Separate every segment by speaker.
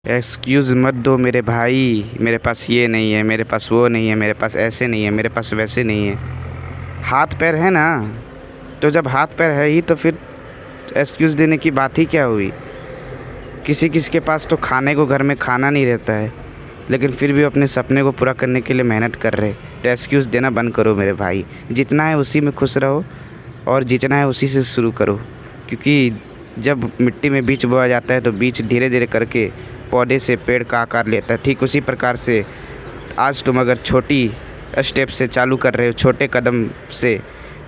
Speaker 1: Excuse मत दो मेरे भाई, मेरे पास ये नहीं है, मेरे पास वो नहीं है, मेरे पास ऐसे नहीं है, मेरे पास वैसे नहीं है। हाथ पैर है ना, तो जब हाथ पैर है ही तो फिर एक्सक्यूज़ देने की बात ही क्या हुई। किसी किसी के पास तो खाने को घर में खाना नहीं रहता है, लेकिन फिर भी अपने सपने को पूरा करने के लिए मेहनत कर रहे। तो एक्सक्यूज़ देना बंद करो मेरे भाई। जितना है उसी में खुश रहो और जितना है उसी से शुरू करो, क्योंकि जब मिट्टी में बीज बोया जाता है तो बीज धीरे धीरे करके पौधे से पेड़ का आकार लेता है। ठीक उसी प्रकार से आज तुम अगर छोटी स्टेप से चालू कर रहे हो, छोटे कदम से,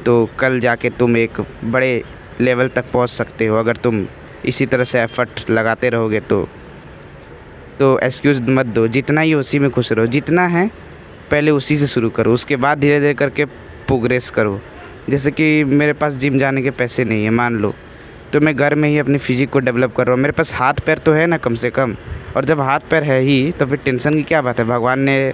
Speaker 1: तो कल जाके तुम एक बड़े लेवल तक पहुंच सकते हो। अगर तुम इसी तरह से एफ़र्ट लगाते रहोगे तो एक्सक्यूज़ मत दो। जितना ही उसी में खुश रहो, जितना है पहले उसी से शुरू करो, उसके बाद धीरे धीरे करके प्रोग्रेस करो। जैसे कि मेरे पास जिम जाने के पैसे नहीं है मान लो, तो मैं घर में ही अपनी फ़िज़िक को डेवलप कर रहा हूँ। मेरे पास हाथ पैर तो है ना कम से कम, और जब हाथ पैर है ही तो फिर टेंशन की क्या बात है। भगवान ने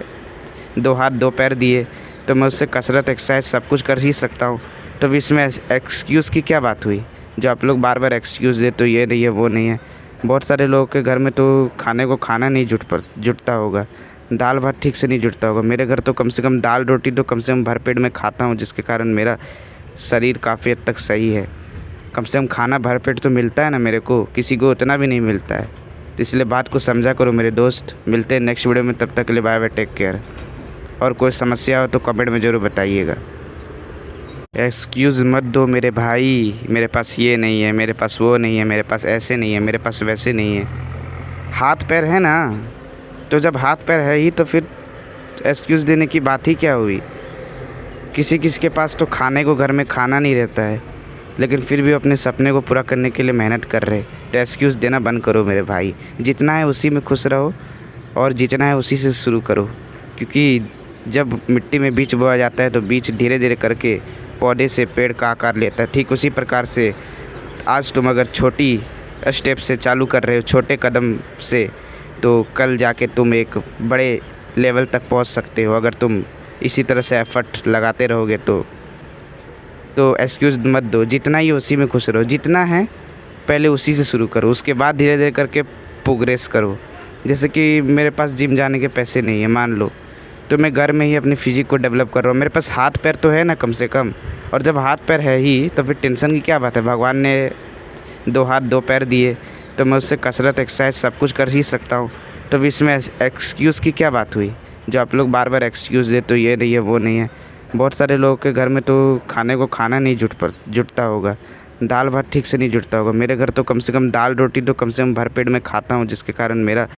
Speaker 1: 2 हाथ 2 पैर दिए, तो मैं उससे कसरत एक्सरसाइज सब कुछ कर ही सकता हूँ। तो इसमें एक्सक्यूज़ की क्या बात हुई। जो आप लोग बार बार एक्सक्यूज़ दे, तो ये नहीं है वो नहीं है। बहुत सारे लोगों के घर में तो खाने को खाना नहीं जुटता होगा, दाल भात ठीक से नहीं जुटता होगा। मेरे घर तो कम से कम दाल रोटी तो कम से कम भरपेट में खाता हूँ, जिसके कारण मेरा शरीर काफ़ी हद तक सही है। कम से कम खाना भरपेट तो मिलता है ना मेरे को, किसी को उतना भी नहीं मिलता है। तो इसलिए बात को समझा करो मेरे दोस्त। मिलते हैं नेक्स्ट वीडियो में, तब तक के लिए बाय बाय, टेक केयर। और कोई समस्या हो तो कमेंट में ज़रूर बताइएगा। एक्सक्यूज़ मत दो मेरे भाई, मेरे पास ये नहीं है, मेरे पास वो नहीं है, मेरे पास ऐसे नहीं है, मेरे पास वैसे नहीं है। हाथ पैर है ना, तो जब हाथ पैर है ही तो फिर एक्सक्यूज़ देने की बात ही क्या हुई। किसी किसी के पास तो खाने को घर में खाना नहीं रहता है, लेकिन फिर भी अपने सपने को पूरा करने के लिए मेहनत कर रहे। तो एक्सक्यूज़ देना बंद करो मेरे भाई। जितना है उसी में खुश रहो और जितना है उसी से शुरू करो, क्योंकि जब मिट्टी में बीज बोया जाता है तो बीज धीरे धीरे करके पौधे से पेड़ का आकार लेता है। ठीक उसी प्रकार से आज तुम अगर छोटी स्टेप से चालू कर रहे हो, छोटे कदम से, तो कल जाके तुम एक बड़े लेवल तक पहुंच सकते हो। अगर तुम इसी तरह से एफ़र्ट लगाते रहोगे तो एक्सक्यूज़ मत दो। जितना ही उसी में खुश रहो, जितना है पहले उसी से शुरू करो, उसके बाद धीरे धीरे करके प्रोग्रेस करो। जैसे कि मेरे पास जिम जाने के पैसे नहीं है मान लो, तो मैं घर में ही अपनी फ़िज़िक को डेवलप कर रहा हूँ। मेरे पास हाथ पैर तो है ना कम से कम, और जब हाथ पैर है ही तो फिर टेंशन की क्या बात है। भगवान ने 2 हाथ 2 पैर दिए, तो मैं उससे कसरत एक्सरसाइज सब कुछ कर ही सकता हूँ। तो इसमें एक्सक्यूज़ की क्या बात हुई। जो आप लोग बार बार एक्सक्यूज़ दे, तो ये नहीं है वो नहीं है। बहुत सारे लोगों के घर में तो खाने को खाना नहीं जुटता होगा, दाल भात ठीक से नहीं जुटता होगा। मेरे घर तो कम से कम दाल रोटी तो कम से कम भरपेट में खाता हूँ, जिसके कारण मेरा